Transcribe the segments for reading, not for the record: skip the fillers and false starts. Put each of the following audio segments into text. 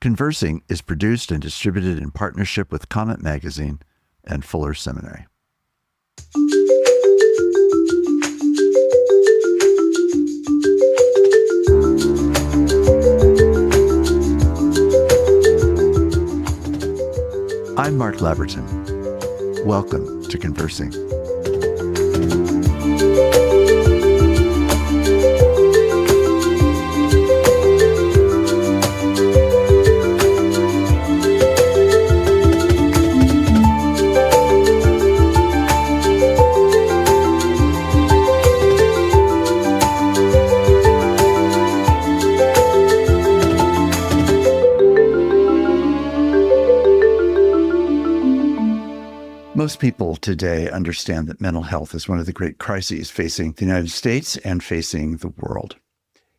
Conversing is produced and distributed in partnership with Comet Magazine and Fuller Seminary. I'm Mark Labberton. Welcome to Conversing. Most people today understand that mental health is one of the great crises facing the United States and facing the world.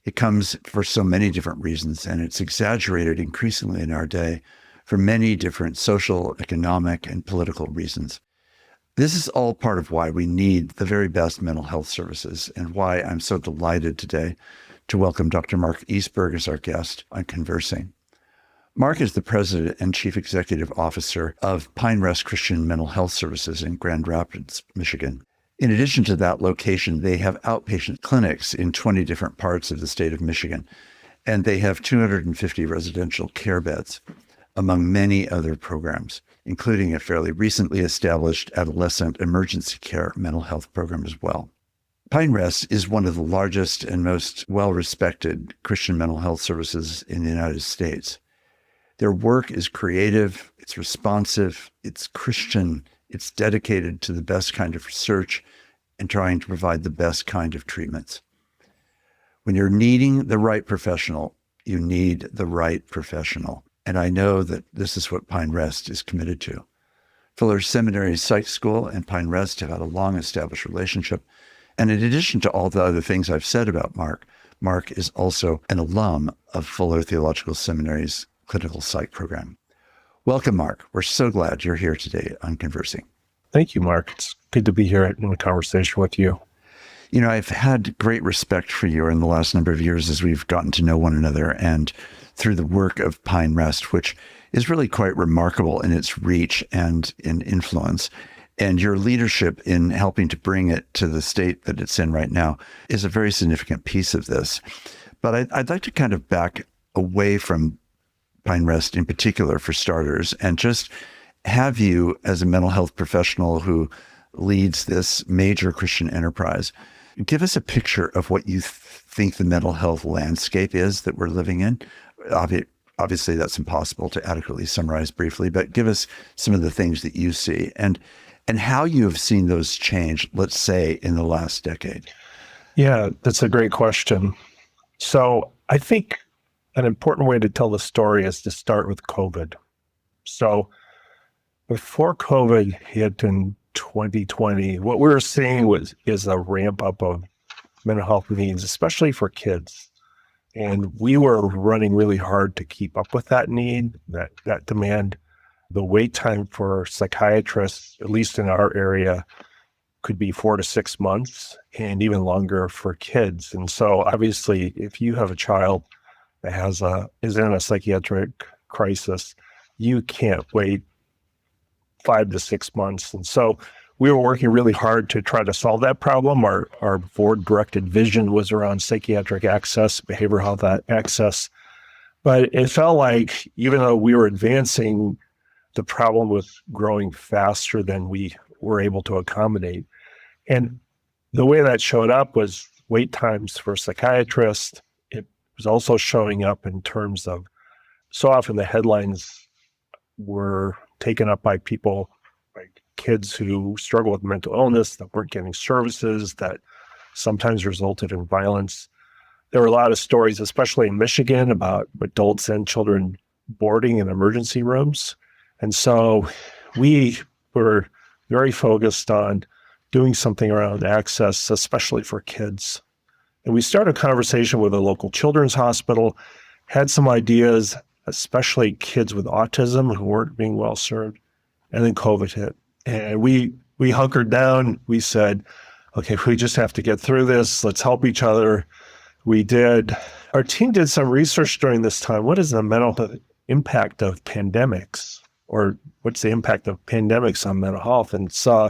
It comes for so many different reasons, and it's exaggerated increasingly in our day for many different social, economic, and political reasons. This is all part of why we need the very best mental health services, and why I'm so delighted today to welcome Dr. Mark Eastburg as our guest on Conversing. Mark is the president and chief executive officer of Pine Rest Christian Mental Health Services in Grand Rapids, Michigan. In addition to that location, they have outpatient clinics in 20 different parts of the state of Michigan, and they have 250 residential care beds, among many other programs, including a fairly recently established adolescent emergency care mental health program as well. Pine Rest is one of the largest and most well-respected Christian mental health services in the United States. Their work is creative, it's responsive, it's Christian, it's dedicated to the best kind of research and trying to provide the best kind of treatments. When you're needing the right professional, you need the right professional. And I know that this is what Pine Rest is committed to. Fuller Seminary Psych School and Pine Rest have had a long-established relationship. And in addition to all the other things I've said about Mark, Mark is also an alum of Fuller Theological Seminary's clinical psych program. Welcome, Mark. We're so glad you're here today on Conversing. Thank you, Mark. It's good to be here in a conversation with you. You know, I've had great respect for you in the last number of years as we've gotten to know one another, and through the work of Pine Rest, which is really quite remarkable in its reach and in influence. And your leadership in helping to bring it to the state that it's in right now is a very significant piece of this. But I'd like to kind of back away from Pine Rest in particular, for starters, and just have you, as a mental health professional who leads this major Christian enterprise, give us a picture of what you think the mental health landscape is that we're living in. Obviously, that's impossible to adequately summarize briefly, but give us some of the things that you see and how you have seen those change, let's say, in the last decade. Yeah, that's a great question. So I think an important way to tell the story is to start with COVID. So before COVID hit in 2020, what we were seeing is a ramp up of mental health needs, especially for kids. And we were running really hard to keep up with that need, that demand. The wait time for psychiatrists, at least in our area, could be 4 to 6 months and even longer for kids. And so obviously, if you have a child that is in a psychiatric crisis, you can't wait 5 to 6 months. And so we were working really hard to try to solve that problem. Our board-directed vision was around psychiatric access, behavioral health access. But it felt like even though we were advancing, the problem was growing faster than we were able to accommodate. And the way that showed up was wait times for psychiatrists. It was also showing up in terms of, so often the headlines were taken up by people, like kids who struggle with mental illness that weren't getting services, that sometimes resulted in violence. There were a lot of stories, especially in Michigan, about adults and children boarding in emergency rooms. And so we were very focused on doing something around access, especially for kids. And we started a conversation with a local children's hospital, had some ideas, especially kids with autism who weren't being well served. And then COVID hit. And we hunkered down. We said, okay, we just have to get through this. Let's help each other. We did. Our team did some research during this time. What is the mental impact of pandemics, or what's the impact of pandemics on mental health, and saw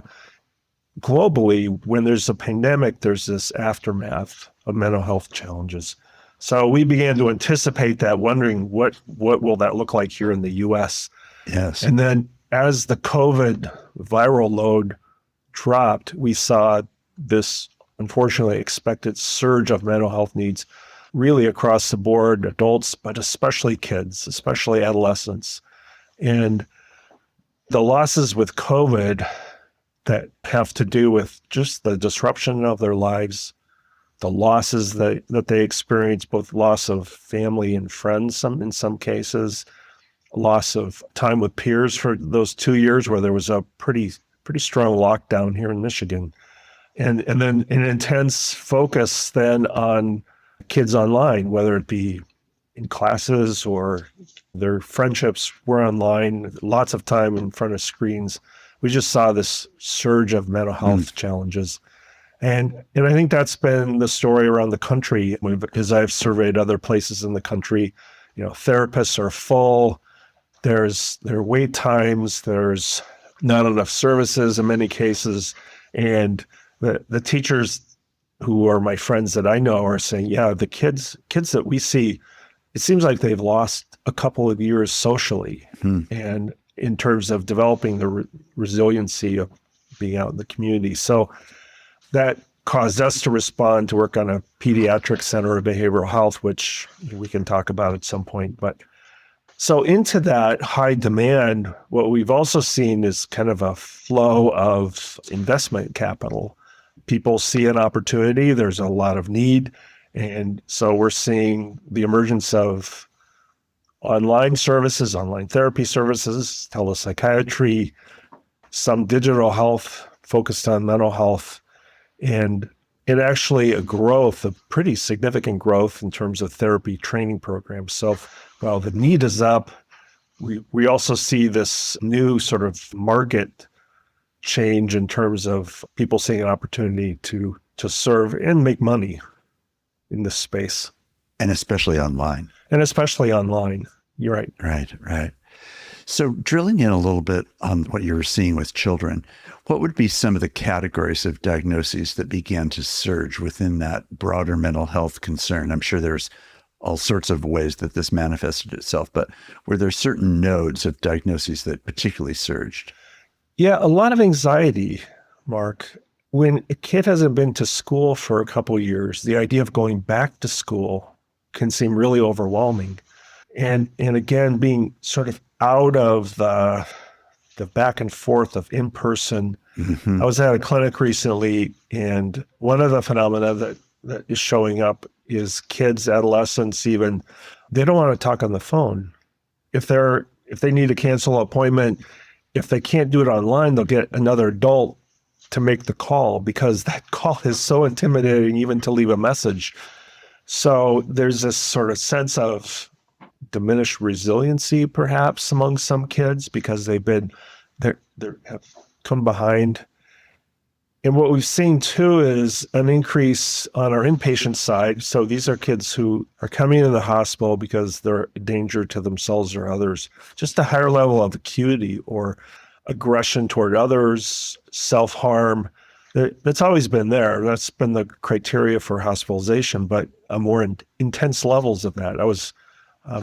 globally, when there's a pandemic, there's this aftermath of mental health challenges. So we began to anticipate that, wondering what will that look like here in the US? Yes. And then as the COVID viral load dropped, we saw this unfortunately expected surge of mental health needs really across the board, adults, but especially kids, especially adolescents. And the losses with COVID that have to do with just the disruption of their lives, the losses that they experience, both loss of family and friends, in some cases, loss of time with peers for those 2 years where there was a pretty strong lockdown here in Michigan. And then an intense focus then on kids online, whether it be in classes or their friendships were online, lots of time in front of screens. We just saw this surge of mental health challenges. And I think that's been the story around the country, because I've surveyed other places in the country. Therapists are full. There are wait times. There's not enough services in many cases. And the teachers who are my friends that I know are saying, yeah, the kids that we see, it seems like they've lost a couple of years socially, and in terms of developing the resiliency of being out in the community. So that caused us to respond, to work on a pediatric center of behavioral health, which we can talk about at some point. But so into that high demand, what we've also seen is kind of a flow of investment capital. People see an opportunity, there's a lot of need. And so we're seeing the emergence of online services, online therapy services, telepsychiatry, some digital health focused on mental health, and actually a pretty significant growth in terms of therapy training programs. So while the need is up, we also see this new sort of market change in terms of people seeing an opportunity to serve and make money in this space. And especially online. You're right. Right. So drilling in a little bit on what you were seeing with children, what would be some of the categories of diagnoses that began to surge within that broader mental health concern? I'm sure there's all sorts of ways that this manifested itself, but were there certain nodes of diagnoses that particularly surged? Yeah, a lot of anxiety, Mark. When a kid hasn't been to school for a couple of years, the idea of going back to school can seem really overwhelming. And again, being sort of out of the back and forth of in-person. Mm-hmm. I was at a clinic recently, and one of the phenomena that is showing up is kids, adolescents even, they don't want to talk on the phone. If they need to cancel an appointment, if they can't do it online, they'll get another adult to make the call, because that call is so intimidating even to leave a message. So there's this sort of sense of diminished resiliency perhaps among some kids, because they have come behind. And what we've seen too is an increase on our inpatient side. So these are kids who are coming into the hospital because they're a danger to themselves or others, just a higher level of acuity or aggression toward others, self-harm. That's always been there. That's been the criteria for hospitalization, but more intense levels of that. I was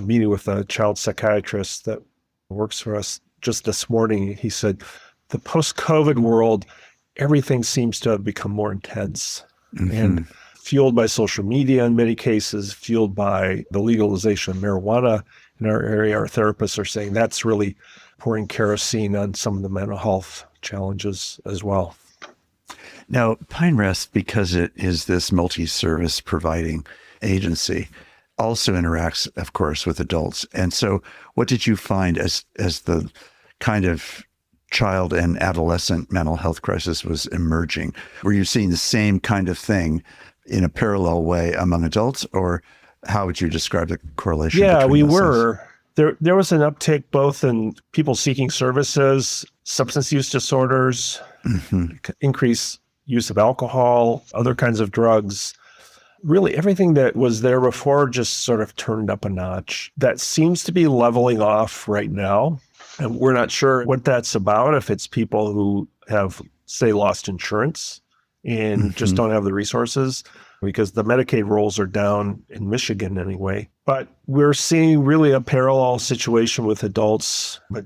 meeting with a child psychiatrist that works for us just this morning. He said, the post-COVID world, everything seems to have become more intense, and fueled by social media in many cases, fueled by the legalization of marijuana in our area. Our therapists are saying that's really pouring kerosene on some of the mental health challenges as well. Now, Pine Rest, because it is this multi-service providing agency, also interacts, of course, with adults. And so what did you find as the kind of child and adolescent mental health crisis was emerging? Were you seeing the same kind of thing in a parallel way among adults, or how would you describe the correlation? Yeah, we were. There was an uptick both in people seeking services, substance use disorders, increased use of alcohol, other kinds of drugs. really everything that was there before just sort of turned up a notch. That seems to be leveling off right now. And we're not sure what that's about, if it's people who have, say, lost insurance and just don't have the resources, because the Medicaid rolls are down in Michigan anyway. But we're seeing really a parallel situation with adults, but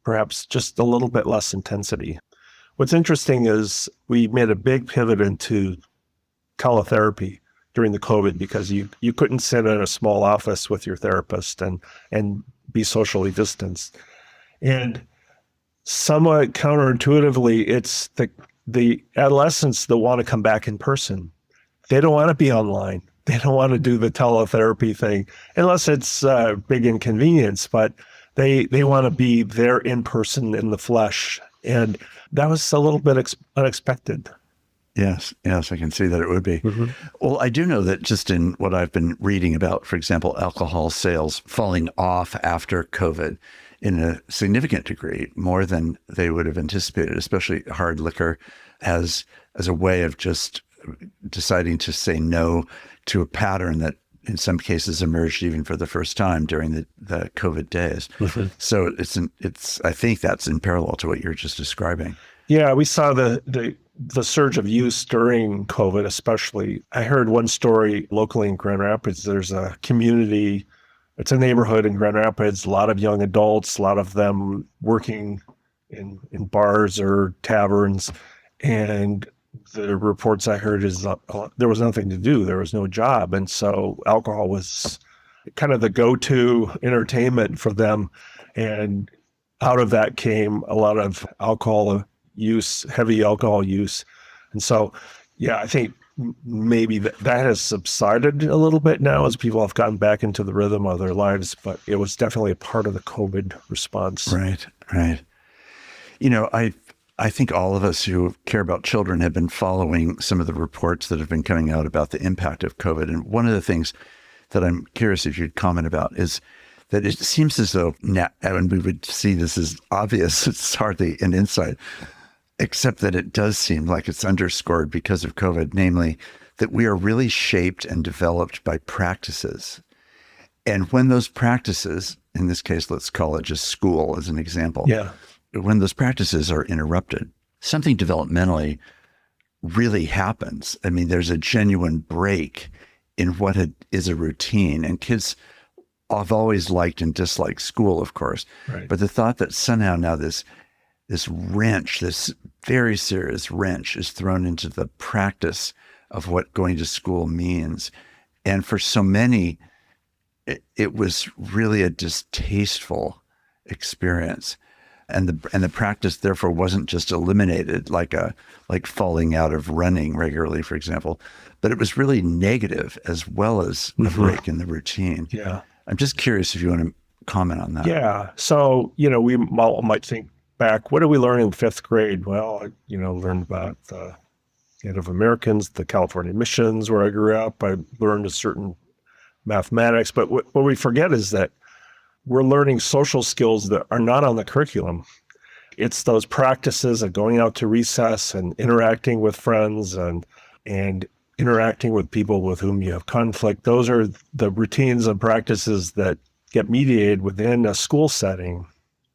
perhaps just a little bit less intensity. What's interesting is we made a big pivot into teletherapy during the COVID, because you couldn't sit in a small office with your therapist and be socially distanced. And somewhat counterintuitively, it's the adolescents that want to come back in person. They don't want to be online. They don't want to do the teletherapy thing, unless it's big inconvenience, but they want to be there in person, in the flesh. And that was a little bit unexpected. Yes, I can see that it would be. Well, I do know that just in what I've been reading about, for example, alcohol sales falling off after COVID in a significant degree, more than they would have anticipated, especially hard liquor as a way of just deciding to say no to a pattern that in some cases emerged even for the first time during the COVID days. So I think that's in parallel to what you're just describing. Yeah, we saw the surge of use during COVID, especially. I heard one story locally in Grand Rapids. There's a community, it's a neighborhood in Grand Rapids, a lot of young adults, a lot of them working in bars or taverns. And the reports I heard is there was nothing to do. There was no job. And so alcohol was kind of the go-to entertainment for them. And out of that came a lot of alcohol use, heavy alcohol use. And so, yeah, I think maybe that has subsided a little bit now as people have gotten back into the rhythm of their lives, but it was definitely a part of the COVID response. Right. You know, I think all of us who care about children have been following some of the reports that have been coming out about the impact of COVID. And one of the things that I'm curious if you'd comment about is that it seems as though, and we would see this as obvious, it's hardly an insight, except that it does seem like it's underscored because of COVID, namely that we are really shaped and developed by practices. And when those practices, in this case, let's call it just school as an example. Yeah. When those practices are interrupted, something developmentally really happens. I mean, there's a genuine break in what is a routine. And kids have always liked and disliked school, of course. Right. But the thought that somehow now this wrench, this very serious wrench, is thrown into the practice of what going to school means. And for so many, it was really a distasteful experience. And the practice therefore wasn't just eliminated like falling out of running regularly, for example, but it was really negative as well as a break in the routine. Yeah. I'm just curious if you want to comment on that. Yeah. So, we might think back, what did we learn in fifth grade? Well, I, learned about the Native Americans, the California missions where I grew up. I learned a certain mathematics, but what we forget is that we're learning social skills that are not on the curriculum. It's those practices of going out to recess and interacting with friends and interacting with people with whom you have conflict. Those are the routines and practices that get mediated within a school setting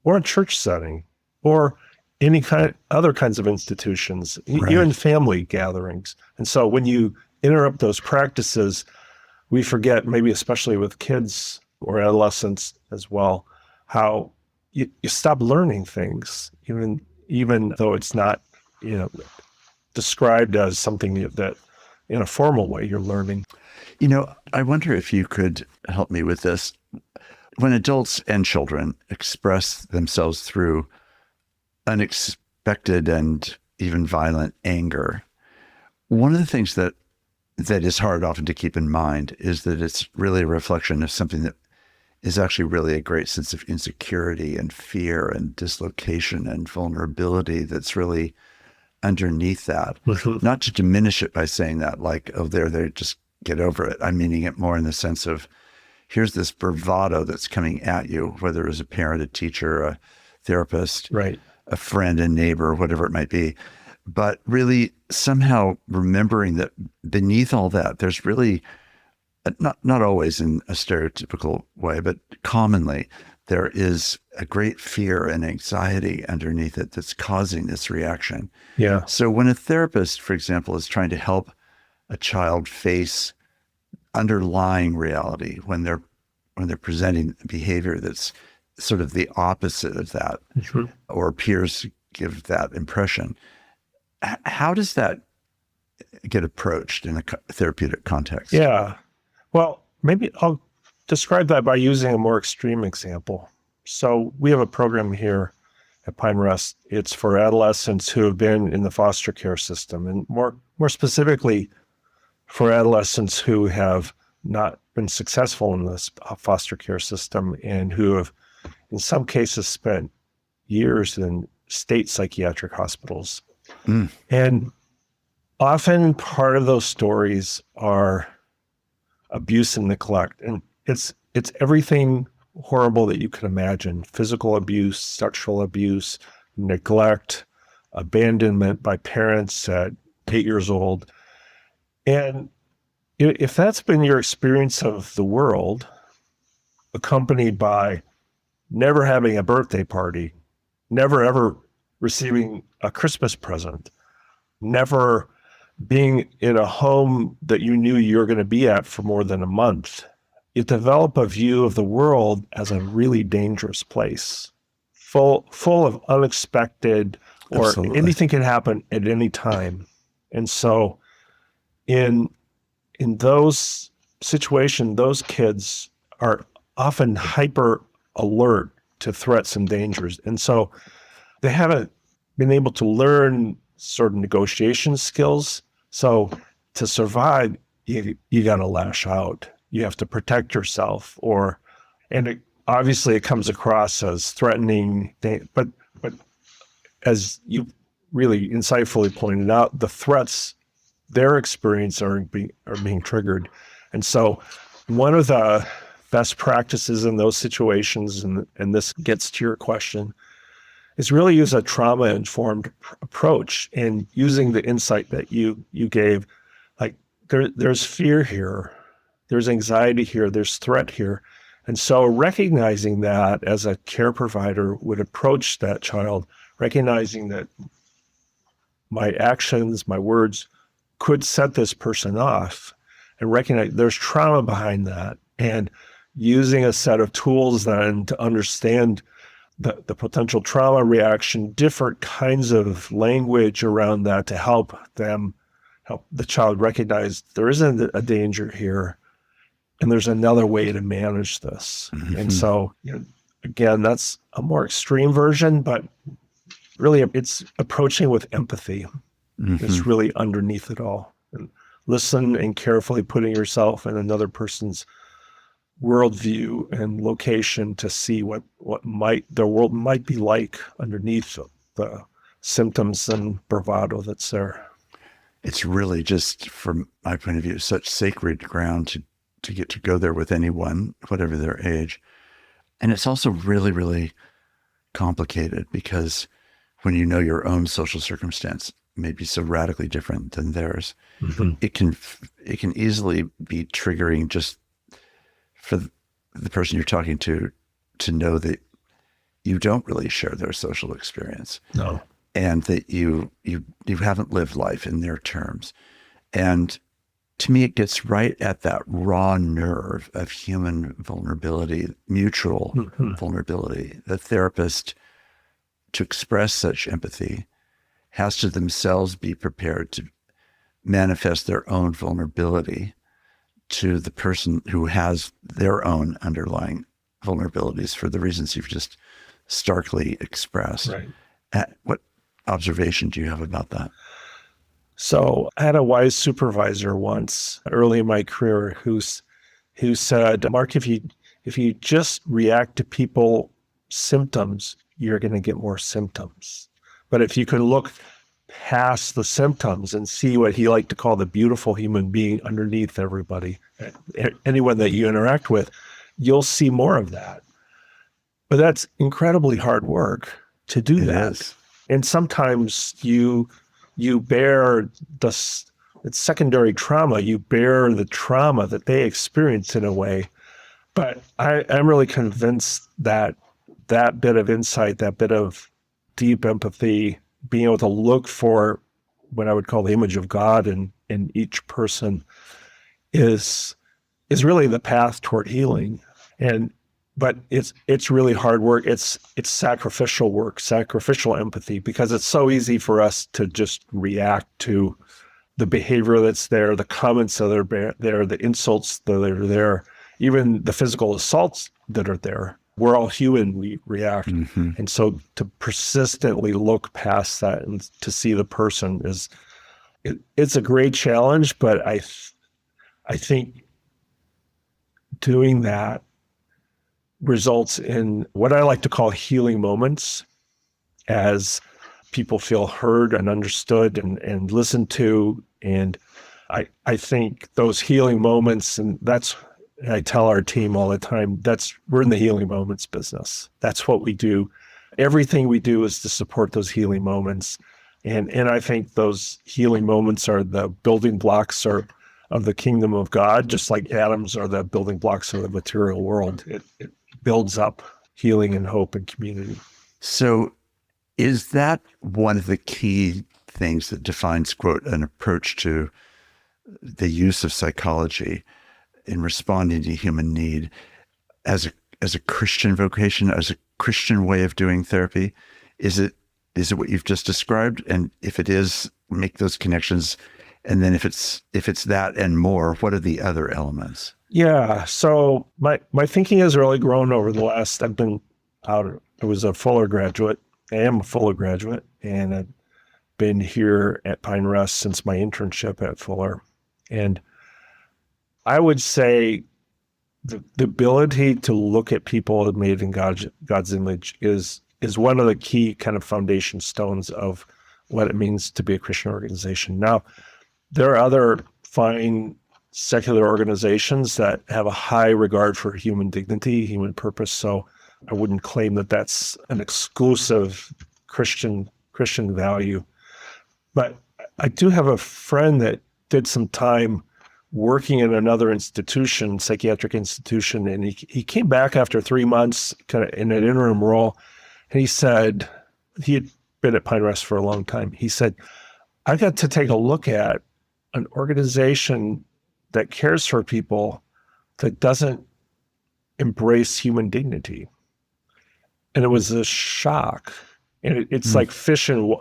or a church setting or any other kinds of institutions, right. Even family gatherings. And so when you interrupt those practices, we forget, maybe especially with kids or adolescents as well, how you stop learning things, even though it's not, described as something that in a formal way you're learning. I wonder if you could help me with this. When adults and children express themselves through unexpected and even violent anger, one of the things that is hard often to keep in mind is that it's really a reflection of something that is actually really a great sense of insecurity and fear and dislocation and vulnerability that's really underneath that. Not to diminish it by saying that like, oh, there, just get over it. I'm meaning it more in the sense of here's this bravado that's coming at you, whether it was a parent, a teacher, a therapist, right, a friend, a neighbor, whatever it might be. but really somehow remembering that beneath all that, there's really not always in a stereotypical way, but commonly there is a great fear and anxiety underneath it that's causing this reaction. Yeah. So when a therapist, for example, is trying to help a child face underlying reality when they're presenting behavior that's sort of the opposite of that, or peers give that impression, how does that get approached in a therapeutic context? Yeah. Well, maybe I'll describe that by using a more extreme example. So we have a program here at Pine Rest. It's for adolescents who have been in the foster care system, and more specifically for adolescents who have not been successful in this foster care system and who have, in some cases, spent years in state psychiatric hospitals. And often part of those stories are abuse and neglect. And it's everything horrible that you can imagine: physical abuse, sexual abuse, neglect, abandonment by parents at 8 years old. And if that's been your experience of the world, accompanied by never having a birthday party, never ever receiving a Christmas present, never being in a home that you knew you were going to be at for more than a month, you develop a view of the world as a really dangerous place, full of unexpected, or Absolutely. anything can happen at any time. And so in those situations, those kids are often hyper alert to threats and dangers. And so they haven't been able to learn sort of negotiation skills. So to survive, you got to lash out. You have to protect yourself, and obviously it comes across as threatening, but as you really insightfully pointed out, the threats they're experiencing are being triggered. And so one of the best practices in those situations, and this gets to your question, is really use a trauma-informed approach, and using the insight that you gave. Like there's fear here, there's anxiety here, there's threat here. And so recognizing that as a care provider would approach that child, recognizing that my actions, my words could set this person off, and recognize there's trauma behind that, and using a set of tools then to understand the potential trauma reaction, different kinds of language around that to help the child recognize there isn't a danger here, and there's another way to manage this. Mm-hmm. And so, again, that's a more extreme version, but really it's approaching with empathy. Mm-hmm. It's really underneath it all. And listen and carefully putting yourself in another person's worldview and location to see what their world might be like underneath the symptoms and bravado that's there. It's really, just from my point of view, such sacred ground to get to go there with anyone, whatever their age. And it's also really, really complicated, because when you know your own social circumstance may be so radically different than theirs, mm-hmm. it can easily be triggering just for the person you're talking to know that you don't really share their social experience. No. And that you haven't lived life in their terms. And to me, it gets right at that raw nerve of human vulnerability, mutual mm-hmm. vulnerability. The therapist, to express such empathy, has to themselves be prepared to manifest their own vulnerability to the person who has their own underlying vulnerabilities for the reasons you've just starkly expressed. Right. What observation do you have about that? So I had a wise supervisor once early in my career who said, Mark, if you just react to people's symptoms, you're going to get more symptoms. But if you can look past the symptoms and see what he liked to call the beautiful human being underneath everybody, anyone that you interact with, you'll see more of that. But that's incredibly hard work to do that. Is. And sometimes you you bear it's secondary trauma. You bear the trauma that they experience in a way. But I'm really convinced that that bit of insight, that bit of deep empathy, being able to look for what I would call the image of God in each person is really the path toward healing. But it's really hard work. It's sacrificial work, sacrificial empathy, because it's so easy for us to just react to the behavior that's there, the comments that are there, the insults that are there, even the physical assaults that are there. We're all human, we react. Mm-hmm. And so to persistently look past that and to see the person it's a great challenge, but I think doing that results in what I like to call healing moments, as people feel heard and understood and listened to. And I think those healing moments, and I tell our team all the time, we're in the healing moments business. That's what we do. Everything we do is to support those healing moments. And I think those healing moments are the building blocks of the kingdom of God, just like atoms are the building blocks of the material world. It builds up healing and hope and community. So is that one of the key things that defines, quote, an approach to the use of psychology in responding to human need as a Christian vocation, as a Christian way of doing therapy? Is it what you've just described? And if it is, make those connections. And then if it's that and more, what are the other elements? Yeah. So my thinking has really grown over the last, I've been out, I was a Fuller graduate. I am a Fuller graduate, and I've been here at Pine Rest since my internship at Fuller. And I would say the ability to look at people made in God's image is one of the key kind of foundation stones of what it means to be a Christian organization. Now, there are other fine secular organizations that have a high regard for human dignity, human purpose. So I wouldn't claim that that's an exclusive Christian value. But I do have a friend that did some time working in another institution, psychiatric institution, and he came back after 3 months kind of in an interim role, and he said, he had been at Pine Rest for a long time. He said, I got to take a look at an organization that cares for people that doesn't embrace human dignity. And it was a shock. And it's like fishing.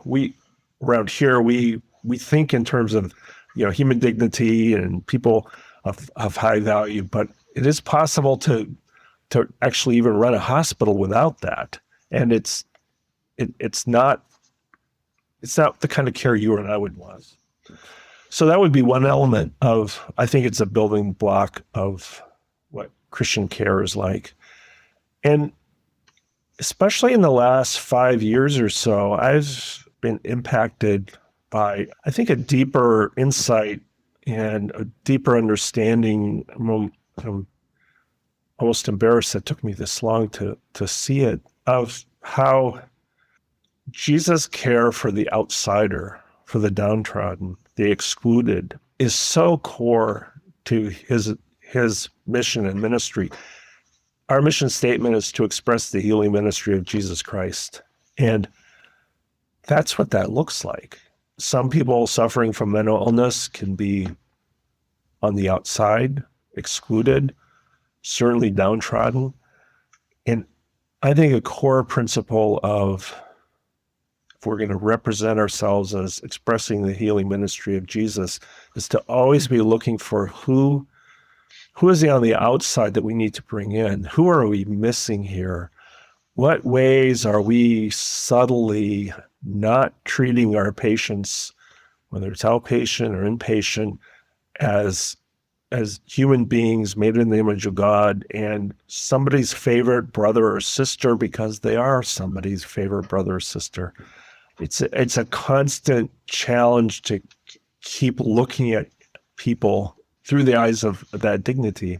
Around here, we think in terms of, human dignity and people of high value, but it is possible to actually even run a hospital without that. And it's not the kind of care you and I would want. So that would be one element of, I think it's a building block of what Christian care is like. And especially in the last 5 years or so, I've been impacted by, I think, a deeper insight and a deeper understanding. I'm almost embarrassed that it took me this long to see it, of how Jesus' care for the outsider, for the downtrodden, the excluded, is so core to his mission and ministry. Our mission statement is to express the healing ministry of Jesus Christ. And that's what that looks like. Some people suffering from mental illness can be on the outside, excluded, certainly downtrodden. And I think a core principle of, if we're going to represent ourselves as expressing the healing ministry of Jesus, is to always be looking for who is on the outside that we need to bring in? Who are we missing here? What ways are we subtly not treating our patients, whether it's outpatient or inpatient, as human beings made in the image of God and somebody's favorite brother or sister, because they are somebody's favorite brother or sister? It's a constant challenge to keep looking at people through the eyes of that dignity.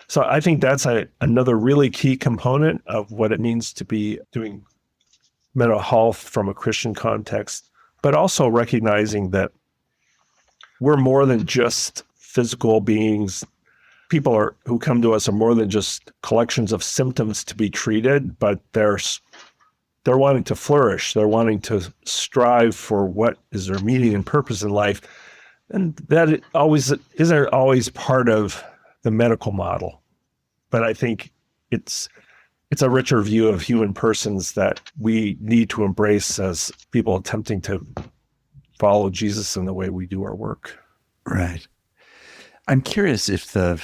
So I think that's another really key component of what it means to be doing mental health from a Christian context, but also recognizing that we're more than just physical beings. People who come to us are more than just collections of symptoms to be treated, but they're wanting to flourish. They're wanting to strive for what is their meaning and purpose in life. And that isn't always part of the medical model. But I think it's a richer view of human persons that we need to embrace as people attempting to follow Jesus in the way we do our work. Right. I'm curious if the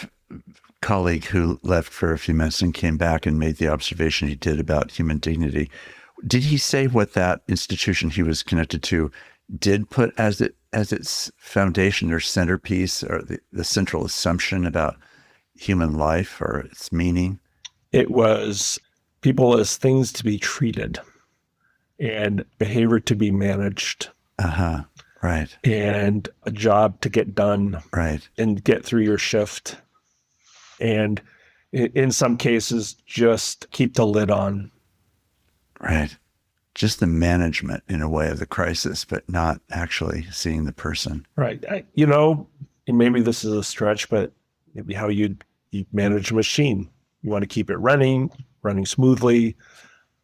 colleague who left for a few minutes and came back and made the observation he did about human dignity, did he say what that institution he was connected to did put as its foundation or centerpiece, or the central assumption about human life or its meaning? It was people as things to be treated and behavior to be managed. Uh-huh. Right. And a job to get done. Right. And get through your shift. And in some cases, just keep the lid on. Right. Just the management in a way of the crisis, but not actually seeing the person. Right. And maybe this is a stretch, but maybe how you manage a machine. You want to keep it running smoothly.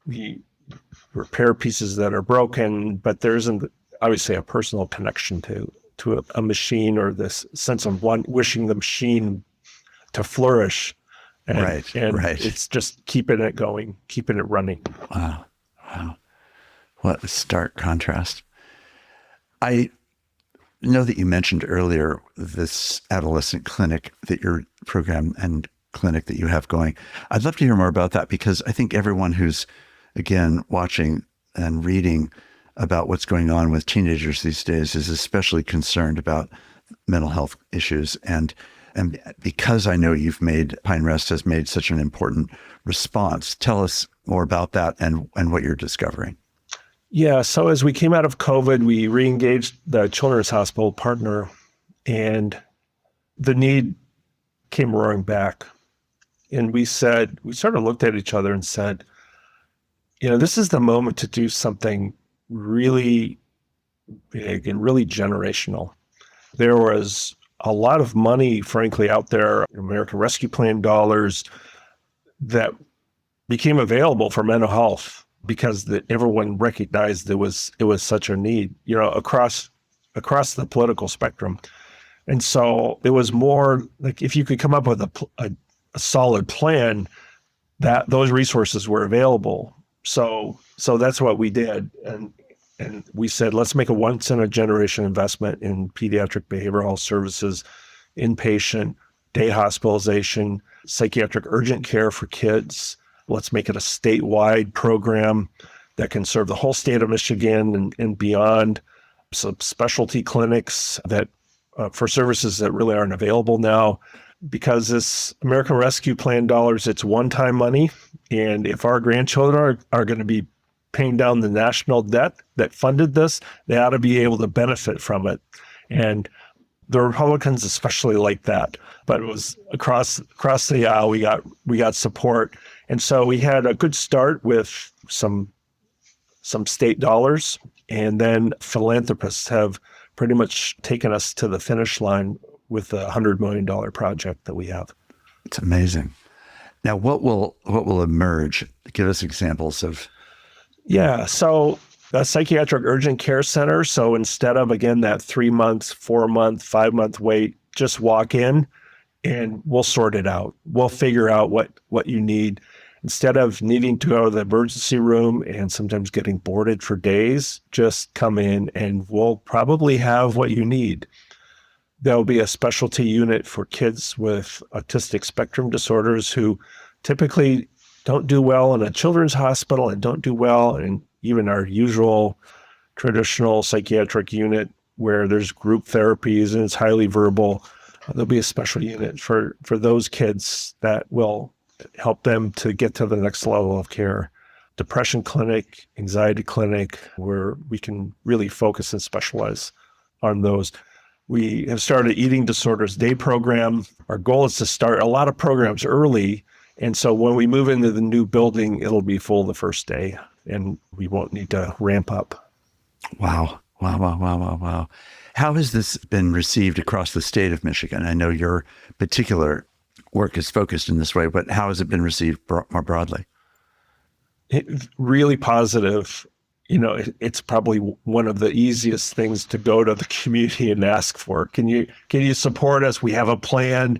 You repair pieces that are broken, but there isn't obviously a personal connection to a machine, or this sense of wishing the machine to flourish. And, right. It's just keeping it going, keeping it running. Wow. What a stark contrast. I know that you mentioned earlier this adolescent clinic that your program and clinic that you have going. I'd love to hear more about that, because I think everyone who's, again, watching and reading about what's going on with teenagers these days is especially concerned about mental health issues. And because I know Pine Rest has made such an important response, tell us more about that and what you're discovering. Yeah, so as we came out of COVID, we re-engaged the Children's Hospital partner, and the need came roaring back. And we sort of looked at each other and said, this is the moment to do something really big and really generational. There was a lot of money, frankly, out there, American Rescue Plan dollars, that became available for mental health because everyone recognized it was such a need, across the political spectrum. And so it was more like, if you could come up with a solid plan, that those resources were available. So that's what we did. And we said, let's make a once in a generation investment in pediatric behavioral health services, inpatient, day hospitalization, psychiatric urgent care for kids. Let's make it a statewide program that can serve the whole state of Michigan and beyond. Some specialty clinics that for services that really aren't available now. Because this American Rescue Plan dollars, it's one-time money. And if our grandchildren are going to be paying down the national debt that funded this, they ought to be able to benefit from it. And the Republicans especially like that. But it was across the aisle, we got support. And so we had a good start with some state dollars, and then philanthropists have pretty much taken us to the finish line with the $100 million project that we have. It's amazing. Now, what will emerge? Give us examples of. Yeah, so a psychiatric urgent care center. So instead of, again, that 3 months, 4 month, 5 month wait, just walk in and we'll sort it out. We'll figure out what you need. Instead of needing to go to the emergency room and sometimes getting boarded for days, just come in and we'll probably have what you need. There'll be a specialty unit for kids with autistic spectrum disorders who typically don't do well in a children's hospital and don't do well in even our usual traditional psychiatric unit where there's group therapies and it's highly verbal. There'll be a special unit for those kids that will help them to get to the next level of care. Depression clinic, anxiety clinic, where we can really focus and specialize on those. We have started eating disorders day program. Our goal is to start a lot of programs early. And so when we move into the new building, it'll be full the first day and we won't need to ramp up. Wow. Wow, wow, wow, wow, wow. How has this been received across the state of Michigan? I know your particular work is focused in this way, but how has it been received more broadly? Really positive. It's probably one of the easiest things to go to the community and ask for. Can you support us? We have a plan,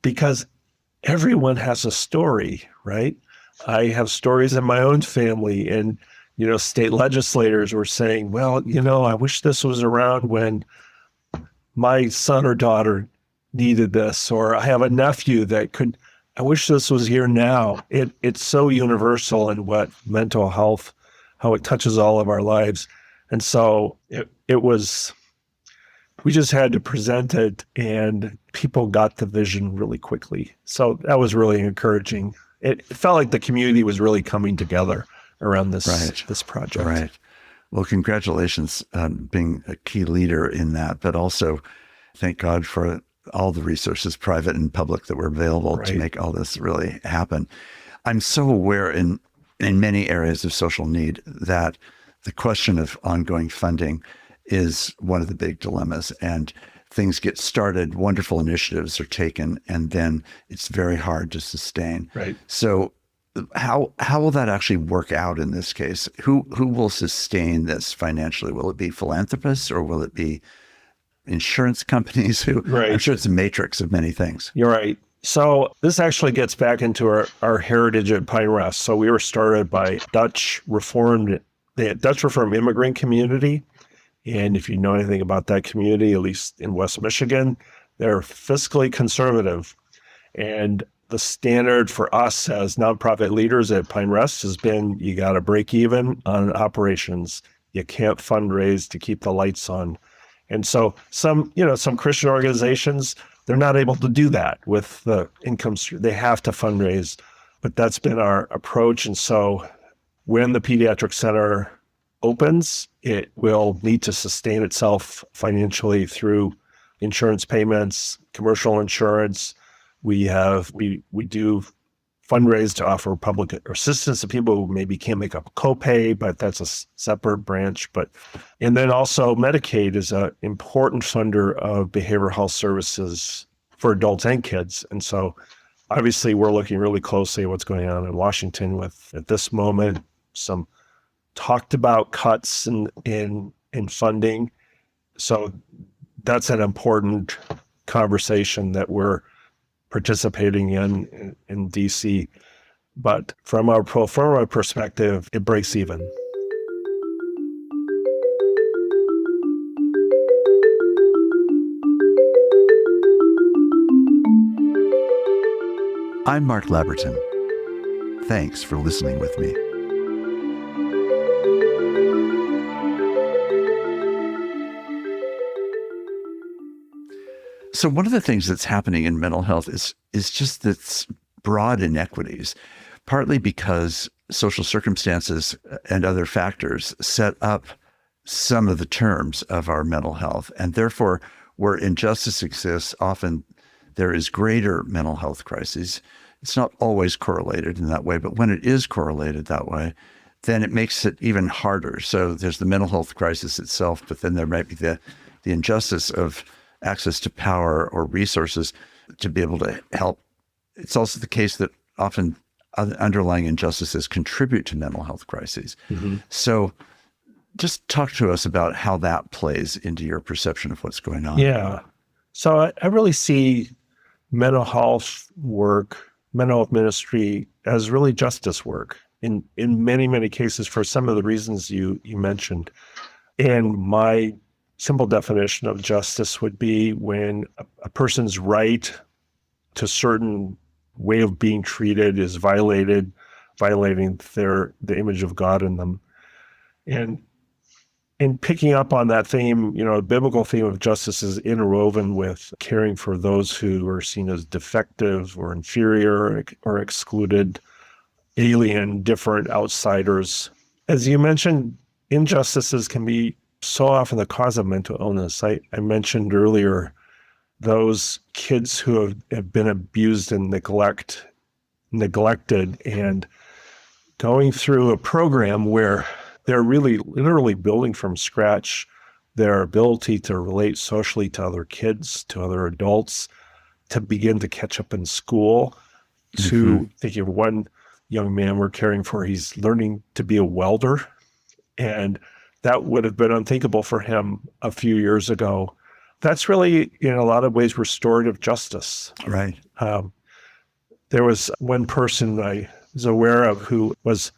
because everyone has a story, right? I have stories in my own family, and state legislators were saying, well, I wish this was around when my son or daughter needed this, or I have a nephew that could. I wish this was here now. It's so universal in what mental health, how it touches all of our lives. And so it was, we just had to present it, and people got the vision really quickly. So that was really encouraging. It felt like the community was really coming together around this project. Right. Well, congratulations on being a key leader in that, but also thank God for all the resources, private and public, that were available to make all this really happen. I'm so aware in many areas of social need that the question of ongoing funding is one of the big dilemmas, and things get started, wonderful initiatives are taken, and then it's very hard to sustain. Right. So how will that actually work out in this case? Who will sustain this financially? Will it be philanthropists, or will it be insurance companies? Right. I'm sure it's a matrix of many things. You're right. So this actually gets back into our heritage at Pine Rest. So we were started by the Dutch Reformed immigrant community. And if you know anything about that community, at least in West Michigan, they're fiscally conservative. And the standard for us as nonprofit leaders at Pine Rest has been, you got to break even on operations. You can't fundraise to keep the lights on. And so some Christian organizations, they're not able to do that with the income stream. They have to fundraise, but that's been our approach. And so when the pediatric center opens, it will need to sustain itself financially through insurance payments, commercial insurance. We do fundraise to offer public assistance to people who maybe can't make up a copay, but that's a separate branch. And then also Medicaid is an important funder of behavioral health services for adults and kids. And so obviously we're looking really closely at what's going on in Washington with, at this moment, some talked about cuts in funding. So that's an important conversation that we're participating in DC. But from our pro forma perspective, it breaks even. I'm Mark Labberton. Thanks for listening with me. So one of the things that's happening in mental health is just this broad inequities, partly because social circumstances and other factors set up some of the terms of our mental health. And therefore, where injustice exists, often there is greater mental health crises. It's not always correlated in that way, but when it is correlated that way, then it makes it even harder. So there's the mental health crisis itself, but then there might be the injustice of access to power or resources to be able to help. It's also the case that often underlying injustices contribute to mental health crises. Mm-hmm. So just talk to us about how that plays into your perception of what's going on. Yeah. So I really see mental health work, mental health ministry as really justice work in many, many cases for some of the reasons you mentioned. And my simple definition of justice would be when a person's right to certain way of being treated is violating the image of God in them. And in picking up on that theme, the biblical theme of justice is interwoven with caring for those who are seen as defective or inferior or excluded, alien, different, outsiders. As you mentioned, injustices can be so often the cause of mental illness. I mentioned earlier those kids who have been abused and neglected, and going through a program where they're really literally building from scratch their ability to relate socially to other kids, to other adults, to begin to catch up in school, to thinking of one young man we're caring for, he's learning to be a welder. And that would have been unthinkable for him a few years ago. That's really, in a lot of ways, restorative justice. Right. There was one person I was aware of who was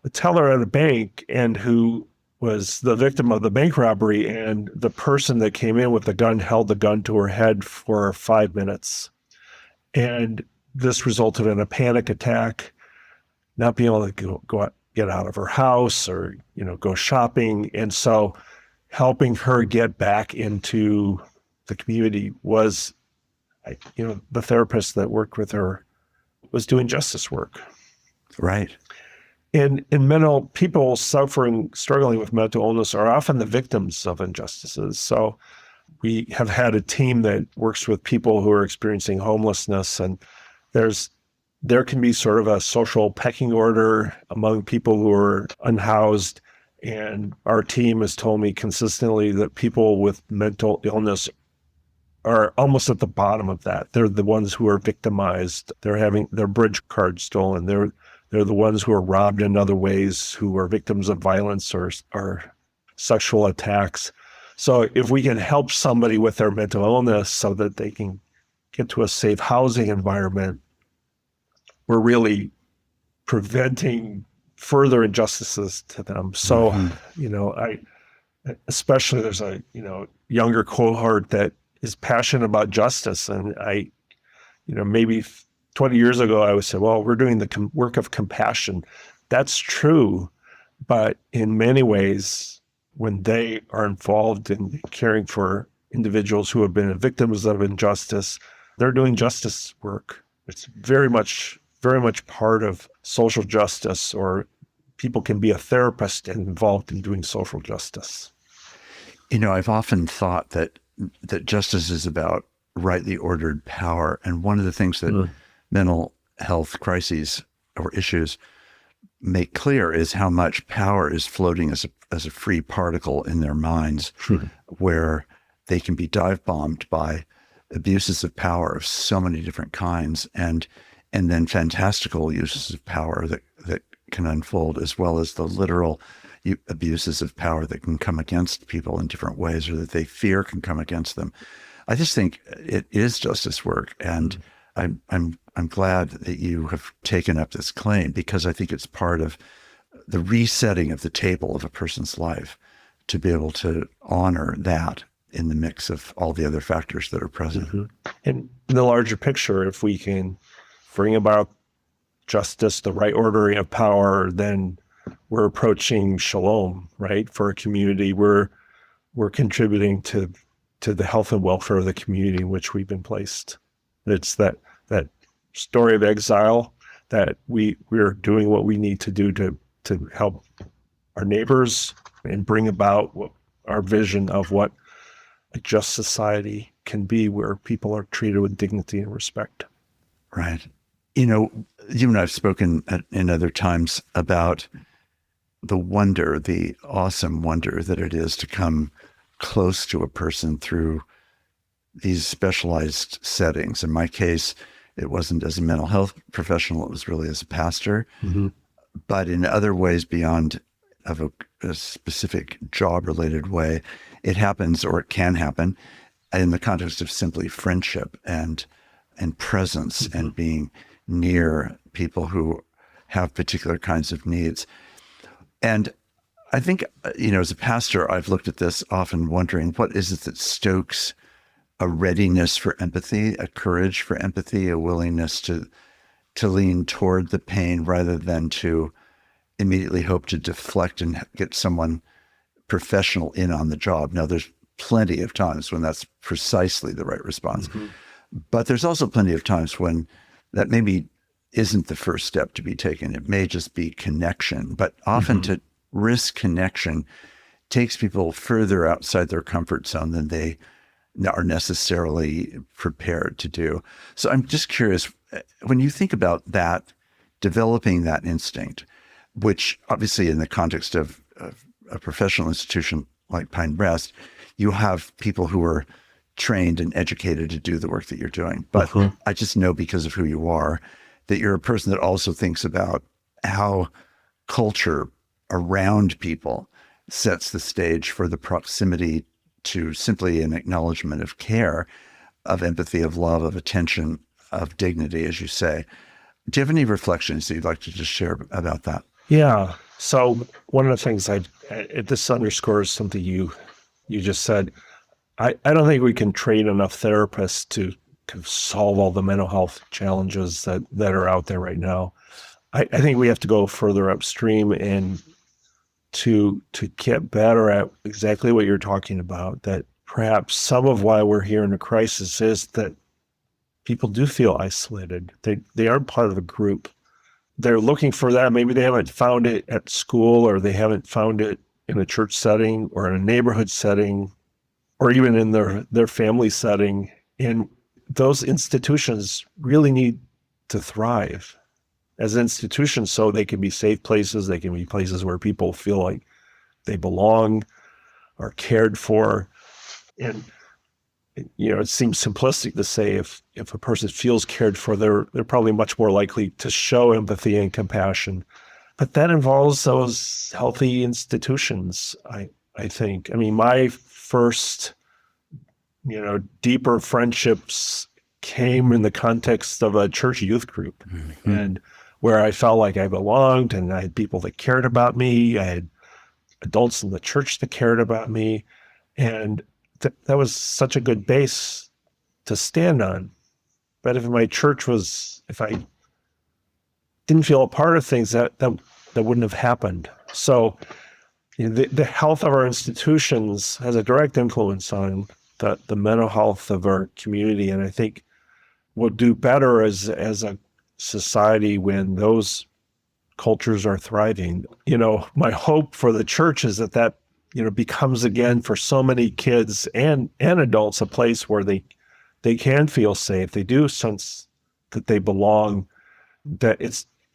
a teller at a bank and who was the victim of the bank robbery. And the person that came in with the gun held the gun to her head for 5 minutes. And this resulted in a panic attack, not being able to get out of her house or, go shopping. And so helping her get back into the community was, the therapist that worked with her was doing justice work. Right. And people struggling with mental illness are often the victims of injustices. So we have had a team that works with people who are experiencing homelessness, and there can be sort of a social pecking order among people who are unhoused. And our team has told me consistently that people with mental illness are almost at the bottom of that. They're the ones who are victimized. They're having their bridge card stolen. They're the ones who are robbed in other ways, who are victims of violence or sexual attacks. So if we can help somebody with their mental illness so that they can get to a safe housing environment, we're really preventing further injustices to them. So, especially there's a, younger cohort that is passionate about justice. And maybe 20 years ago, I would say, well, we're doing the work of compassion. That's true. But in many ways, when they are involved in caring for individuals who have been victims of injustice, they're doing justice work. It's very much part of social justice, or people can be a therapist and involved in doing social justice. I've often thought that justice is about rightly ordered power. And one of the things that mental health crises or issues make clear is how much power is floating as a free particle in their minds, where they can be dive bombed by abuses of power of so many different kinds, and then fantastical uses of power that can unfold, as well as the literal abuses of power that can come against people in different ways, or that they fear can come against them. I just think it is justice work, and I'm glad that you have taken up this claim, because I think it's part of the resetting of the table of a person's life to be able to honor that in the mix of all the other factors that are present. And in the larger picture, if we can bring about justice, the right ordering of power, then we're approaching shalom, right? For a community, we're contributing to the health and welfare of the community in which we've been placed. It's that story of exile, that we're doing what we need to do to help our neighbors and bring about our vision of what a just society can be, where people are treated with dignity and respect. Right. You and I have spoken in other times about the wonder, the awesome wonder that it is to come close to a person through these specialized settings. In my case, it wasn't as a mental health professional, it was really as a pastor. But in other ways beyond of a specific job-related way, it happens, or it can happen, in the context of simply friendship and presence and being near people who have particular kinds of needs. And I think, as a pastor, I've looked at this often wondering, what is it that stokes a readiness for empathy, a courage for empathy, a willingness to lean toward the pain rather than to immediately hope to deflect and get someone professional in on the job. Now, there's plenty of times when that's precisely the right response. But there's also plenty of times when that maybe isn't the first step to be taken. It may just be connection, but often to risk connection takes people further outside their comfort zone than they are necessarily prepared to do. So I'm just curious, when you think about that, developing that instinct, which obviously in the context of a professional institution like Pine Rest, you have people who are trained and educated to do the work that you're doing. But I just know because of who you are that you're a person that also thinks about how culture around people sets the stage for the proximity to simply an acknowledgement of care, of empathy, of love, of attention, of dignity, as you say. Do you have any reflections that you'd like to just share about that? Yeah. So one of the things this underscores something you just said. I don't think we can train enough therapists to solve all the mental health challenges that are out there right now. I think we have to go further upstream and to get better at exactly what you're talking about, that perhaps some of why we're here in a crisis is that people do feel isolated. They aren't part of a group. They're looking for that. Maybe they haven't found it at school, or they haven't found it in a church setting or in a neighborhood setting, or even in their family setting. And those institutions really need to thrive as institutions so they can be safe places. They can be places where people feel like they belong, are cared for. And, it seems simplistic to say if a person feels cared for, they're probably much more likely to show empathy and compassion. But that involves those healthy institutions, I think. I mean, my first, deeper friendships came in the context of a church youth group, and where I felt like I belonged, and I had people that cared about me. I had adults in the church that cared about me. And that was such a good base to stand on. But if I didn't feel a part of things, that wouldn't have happened. So the health of our institutions has a direct influence on the mental health of our community. And I think we'll do better as a society when those cultures are thriving. My hope for the church is that becomes again for so many kids and adults a place where they can feel safe. They do sense that they belong, that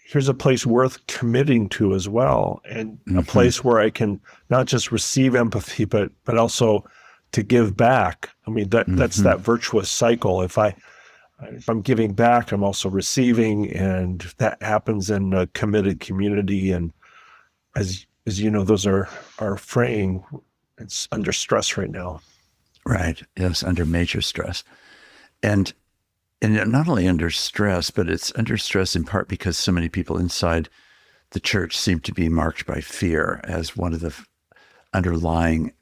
here's a place worth committing to as well, and a place where I can not just receive empathy, but also to give back. I mean, that's that virtuous cycle. If I'm giving back, I'm also receiving, and that happens in a committed community. And as you know, those are fraying. It's under stress right now. Right. Yes, under major stress. And not only under stress, but it's under stress in part because so many people inside the church seem to be marked by fear as one of the underlying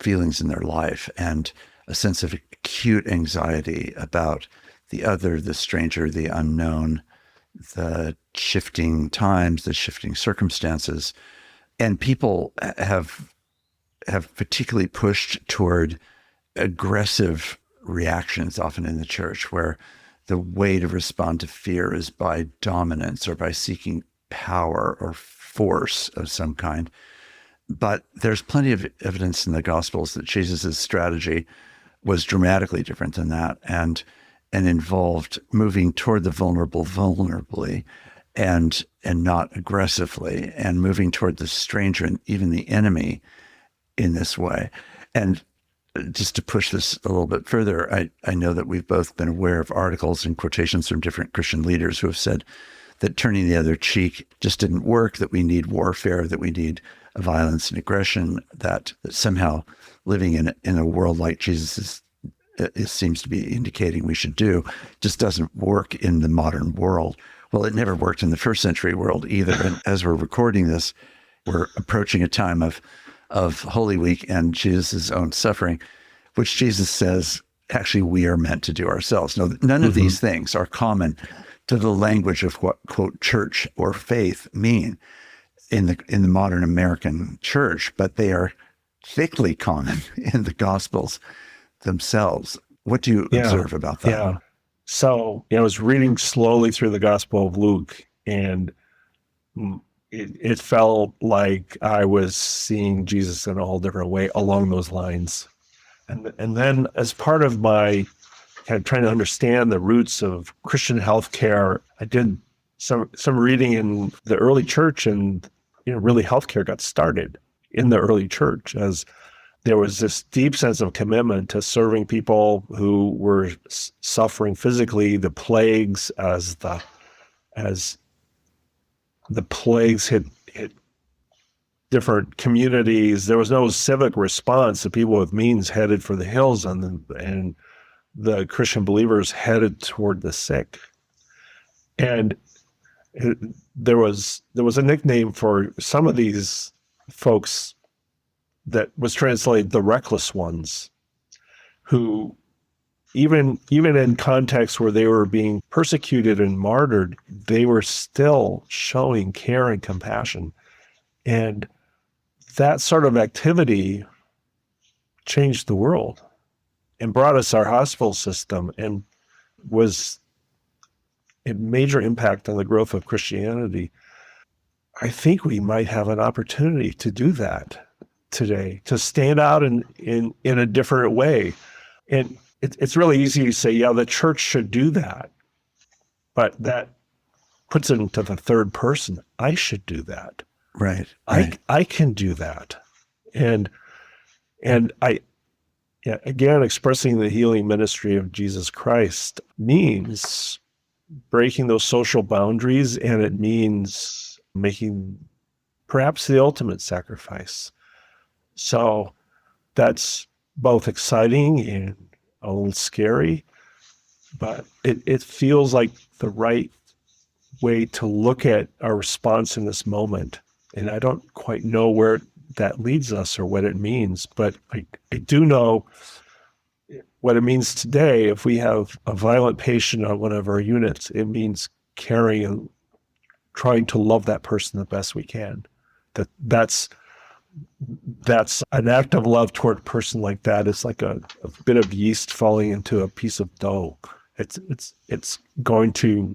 feelings in their life, and a sense of acute anxiety about the other, the stranger, the unknown, the shifting times, the shifting circumstances. And people have particularly pushed toward aggressive reactions often in the church, where the way to respond to fear is by dominance or by seeking power or force of some kind. But there's plenty of evidence in the Gospels that Jesus' strategy was dramatically different than that, and involved moving toward the vulnerable vulnerably and not aggressively, and moving toward the stranger and even the enemy in this way. And just to push this a little bit further, I know that we've both been aware of articles and quotations from different Christian leaders who have said that turning the other cheek just didn't work, that we need warfare, that we need violence and aggression, that somehow living in a world like Jesus seems to be indicating we should do just doesn't work in the modern world. Well, it never worked in the first century world either. And as we're recording this, we're approaching a time of Holy Week and Jesus' own suffering, which Jesus says, actually, we are meant to do ourselves. No, none of these things are common to the language of what, quote, church or faith mean in the modern American church, but they are thickly common in the Gospels themselves. What do you observe about that? Yeah. So I was reading slowly through the Gospel of Luke, and it felt like I was seeing Jesus in a whole different way along those lines. And then as part of my kind of trying to understand the roots of Christian healthcare, I did some reading in the early church, and really healthcare got started in the early church as there was this deep sense of commitment to serving people who were suffering physically, the plagues as the plagues hit different communities. There was no civic response. The people with means headed for the hills, and the Christian believers headed toward the sick. And there was a nickname for some of these folks that was translated the reckless ones, who even in contexts where they were being persecuted and martyred, they were still showing care and compassion. And that sort of activity changed the world and brought us our hospital system, and was a major impact on the growth of Christianity. I think we might have an opportunity to do that today, to stand out in a different way. And it's really easy to say, yeah, the church should do that. But that puts it into the third person. I should do that. Right. I can do that. And again, expressing the healing ministry of Jesus Christ means breaking those social boundaries, and it means making perhaps the ultimate sacrifice. So that's both exciting and a little scary, but it feels like the right way to look at our response in this moment. And I don't quite know where that leads us or what it means, but I do know what it means today. If we have a violent patient on one of our units, it means caring and trying to love that person the best we can. That's an act of love toward a person like that. It's like a bit of yeast falling into a piece of dough. It's going to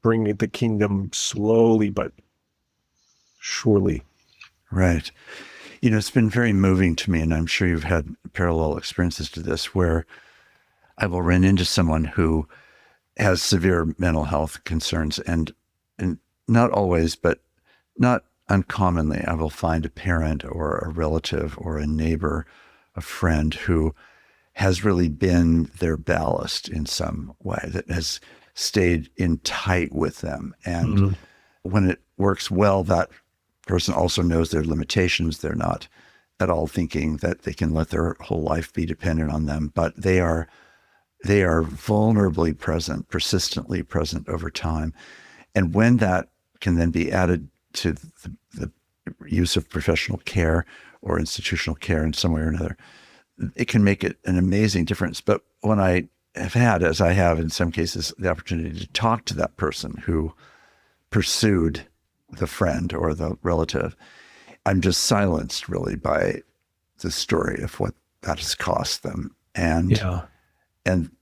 bring the kingdom slowly but surely. Right. You know, it's been very moving to me, and I'm sure you've had parallel experiences to this, where I will run into someone who has severe mental health concerns, and not always, but not uncommonly, I will find a parent or a relative or a neighbor, a friend who has really been their ballast in some way, that has stayed in tight with them. And when it works well, that person also knows their limitations. They're not at all thinking that they can let their whole life be dependent on them, but they are vulnerably present, persistently present over time. And when that can then be added to the use of professional care or institutional care in some way or another, it can make it an amazing difference. But when I have had, as I have in some cases, the opportunity to talk to that person who pursued the friend or the relative, I'm just silenced really by the story of what that has cost them, and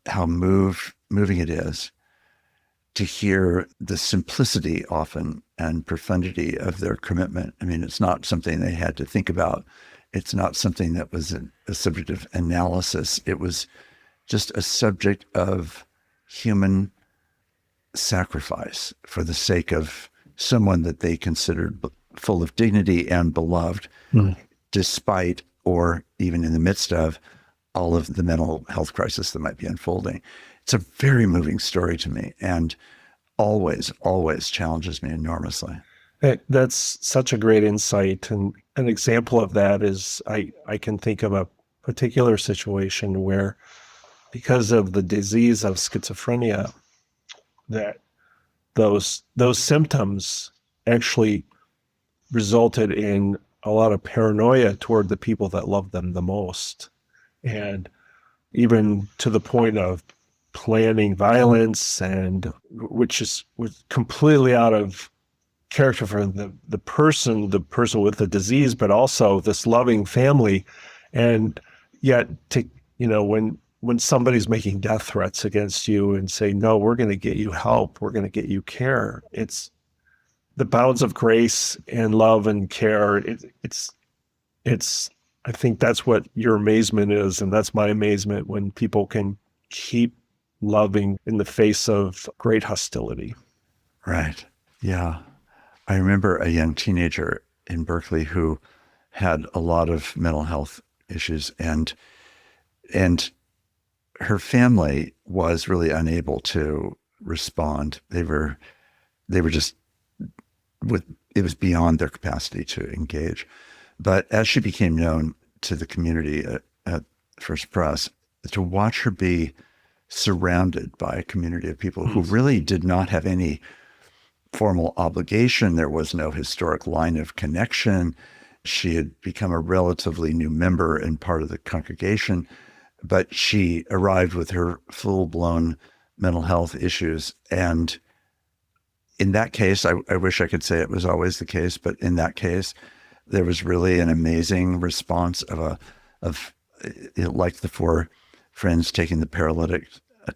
how moving it is to hear the simplicity often and profundity of their commitment. I mean, it's not something they had to think about. It's not something that was a subject of analysis. It was just a subject of human sacrifice for the sake of someone that they considered full of dignity and beloved, despite or even in the midst of all of the mental health crisis that might be unfolding. It's a very moving story to me, and always, always challenges me enormously. That's such a great insight. And an example of that is I can think of a particular situation where, because of the disease of schizophrenia, that those symptoms actually resulted in a lot of paranoia toward the people that loved them the most. And even to the point of planning violence, and was completely out of character for the person with the disease, but also this loving family. And yet, when somebody's making death threats against you and say, no, we're going to get you help, we're going to get you care, it's the bounds of grace and love and care. It's I think that's what your amazement is, and that's my amazement, when people can keep loving in the face of great hostility. Right. Yeah. I remember a young teenager in Berkeley who had a lot of mental health issues, and her family was really unable to respond. They were just it was beyond their capacity to engage. But as she became known to the community at First Press, to watch her be surrounded by a community of people who really did not have any formal obligation. There was no historic line of connection. She had become a relatively new member and part of the congregation, but she arrived with her full-blown mental health issues. And in that case, I wish I could say it was always the case, but in that case, there was really an amazing response of like the four friends taking the paralytic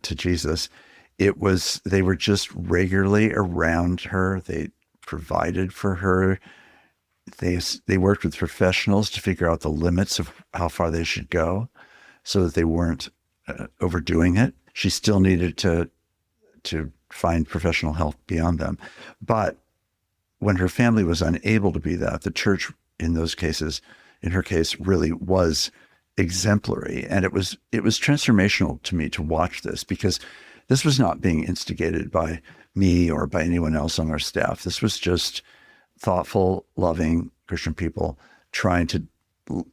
to Jesus. They were just regularly around her. They provided for her. They worked with professionals to figure out the limits of how far they should go so that they weren't overdoing it. She still needed to find professional help beyond them. But when her family was unable to be that, the church in those cases, in her case, really was exemplary. And it was transformational to me to watch this, because this was not being instigated by me or by anyone else on our staff. This was just thoughtful, loving Christian people trying to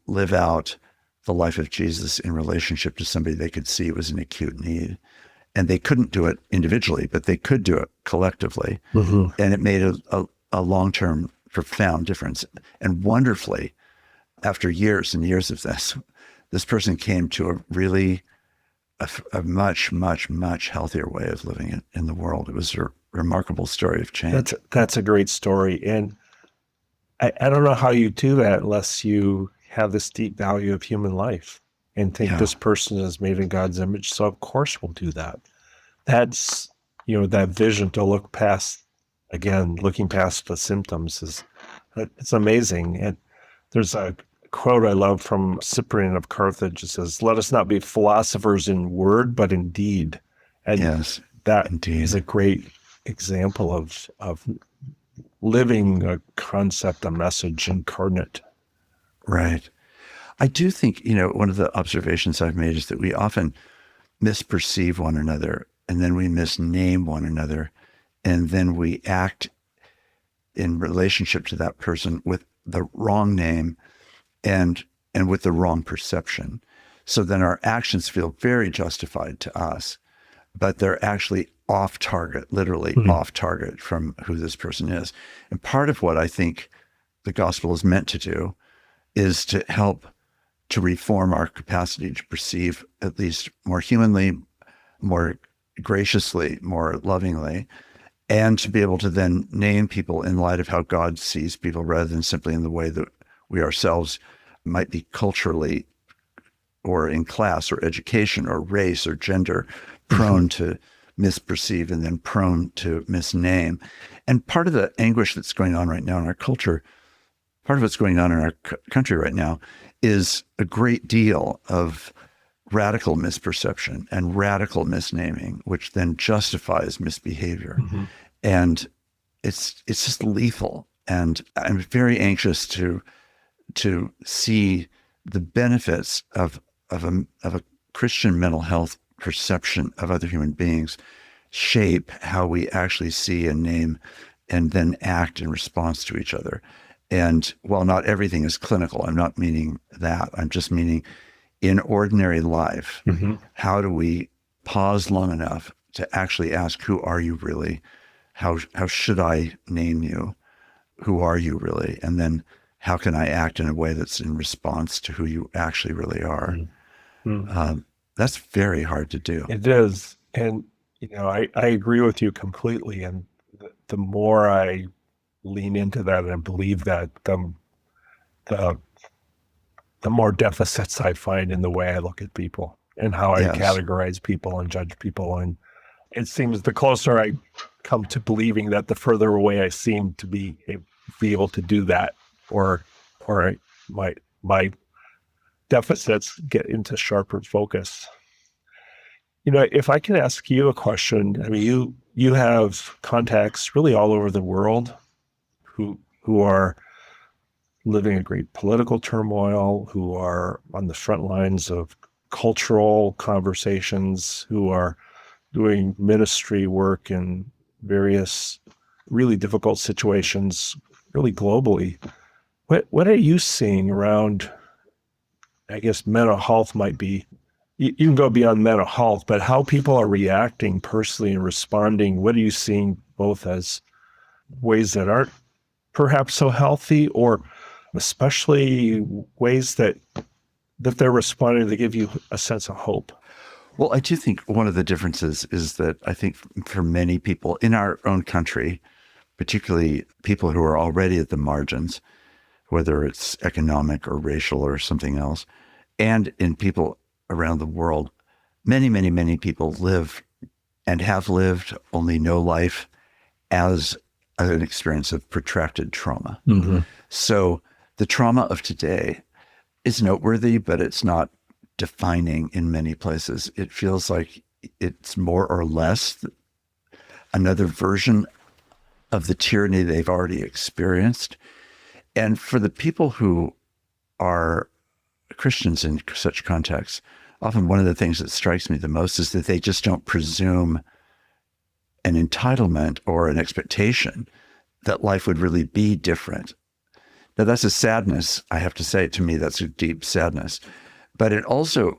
live out the life of Jesus in relationship to somebody they could see was in acute need. And they couldn't do it individually, but they could do it collectively. Mm-hmm. And it made a long-term, profound difference. And wonderfully, after years and years of this person came to a really a much, much, much healthier way of living in the world. It was a remarkable story of change. That's a great story. And I don't know how you do that unless you have this deep value of human life and think this person is made in God's image. So of course we'll do that. That's, that vision to look past, again, looking past the symptoms it's amazing. And there's a quote I love from Cyprian of Carthage. It says, "Let us not be philosophers in word, but in deed." And that indeed is a great example of living a concept, a message incarnate. Right. I do think, one of the observations I've made is that we often misperceive one another, and then we misname one another, and then we act in relationship to that person with the wrong name and with the wrong perception. So then our actions feel very justified to us, but they're actually off target, literally off target from who this person is. And part of what I think the gospel is meant to do is to help to reform our capacity to perceive at least more humanly, more graciously, more lovingly, and to be able to then name people in light of how God sees people rather than simply in the way that we ourselves might be culturally or in class or education or race or gender prone to misperceive and then prone to misname. And part of the anguish that's going on right now in our culture, part of what's going on in our country right now is a great deal of radical misperception and radical misnaming, which then justifies misbehavior. Mm-hmm. And it's just lethal. And I'm very anxious to see the benefits of a Christian mental health perception of other human beings shape how we actually see and name and then act in response to each other. And while not everything is clinical, I'm not meaning that. I'm just meaning in ordinary life, how do we pause long enough to actually ask, who are you really? How should I name you? Who are you really? And then how can I act in a way that's in response to who you actually really are? That's very hard to do. It is. And, I agree with you completely. And the more I lean into that and believe that, the more deficits I find in the way I look at people and how I categorize people and judge people. And it seems the closer I come to believing that, the further away I seem to be able to do that, or my deficits get into sharper focus. If I could ask you a question, I mean, you have contacts really all over the world who are living a great political turmoil, who are on the front lines of cultural conversations, who are doing ministry work in various really difficult situations, really globally. What are you seeing around, I guess mental health might be, you can go beyond mental health, but how people are reacting personally and responding? What are you seeing both as ways that aren't perhaps so healthy, or especially ways that they're responding to give you a sense of hope? Well, I do think one of the differences is that I think for many people in our own country, particularly people who are already at the margins, whether it's economic or racial or something else, and in people around the world, many, many, many people live and have lived, only know life as an experience of protracted trauma. Mm-hmm. So the trauma of today is noteworthy, but it's not defining in many places. It feels like it's more or less another version of the tyranny they've already experienced. And for the people who are Christians in such contexts, often one of the things that strikes me the most is that they just don't presume an entitlement or an expectation that life would really be different. Now, that's a sadness, I have to say. To me, that's a deep sadness. But it also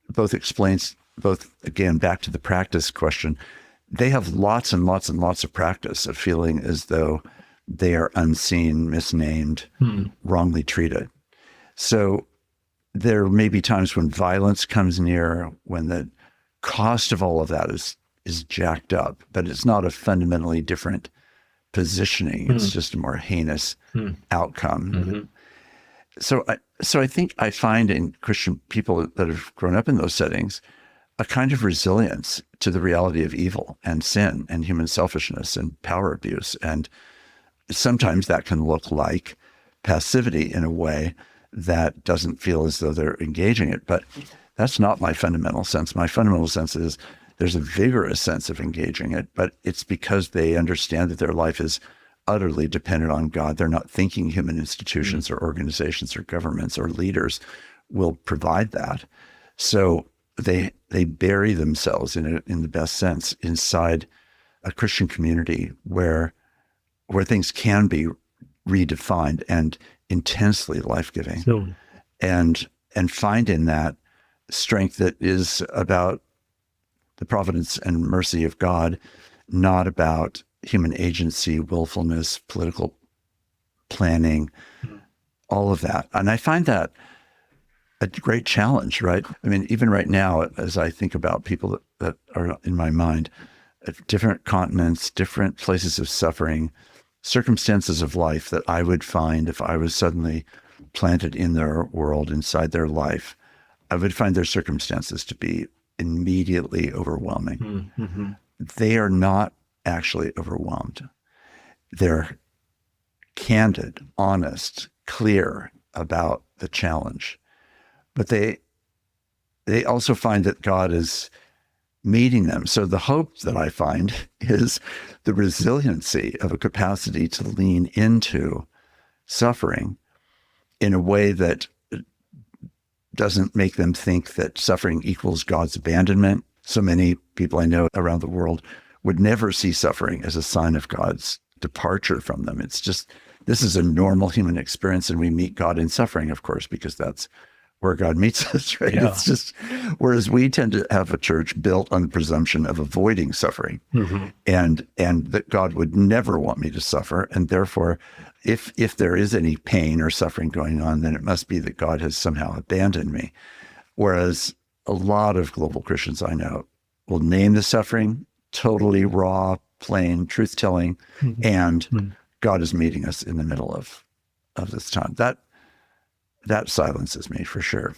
both explains, again, back to the practice question, they have lots and lots and lots of practice of feeling as though they are unseen, misnamed, wrongly treated. So there may be times when violence comes near, when the cost of all of that is jacked up, but it's not a fundamentally different positioning. It's just a more heinous outcome. Mm-hmm. So I think I find in Christian people that have grown up in those settings a kind of resilience to the reality of evil and sin and human selfishness and power abuse. And sometimes that can look like passivity in a way that doesn't feel as though they're engaging it. But that's not my fundamental sense. My fundamental sense is there's a vigorous sense of engaging it, but it's because they understand that their life is utterly dependent on God. They're not thinking human institutions or organizations or governments or leaders will provide that. So they bury themselves in the best sense inside a Christian community where things can be redefined and intensely life-giving, and find in that strength that is about the providence and mercy of God, not about human agency, willfulness, political planning, all of that. And I find that a great challenge, right? I mean, even right now, as I think about people that are in my mind at different continents, different places of suffering, circumstances of life that I would find if I was suddenly planted in their world, inside their life, I would find their circumstances to be immediately overwhelming. Mm-hmm. They are not actually overwhelmed. They're candid, honest, clear about the challenge. But they also find that God is meeting them. So the hope that I find is the resiliency of a capacity to lean into suffering in a way that doesn't make them think that suffering equals God's abandonment. So many people I know around the world would never see suffering as a sign of God's departure from them. It's just, this is a normal human experience, and we meet God in suffering, of course, because that's where God meets us, right? Yeah. It's just, whereas we tend to have a church built on the presumption of avoiding suffering, and that God would never want me to suffer. And therefore, if there is any pain or suffering going on, then it must be that God has somehow abandoned me. Whereas a lot of global Christians I know will name the suffering, totally raw, plain, truth-telling, and God is meeting us in the middle of this time. That silences me for sure.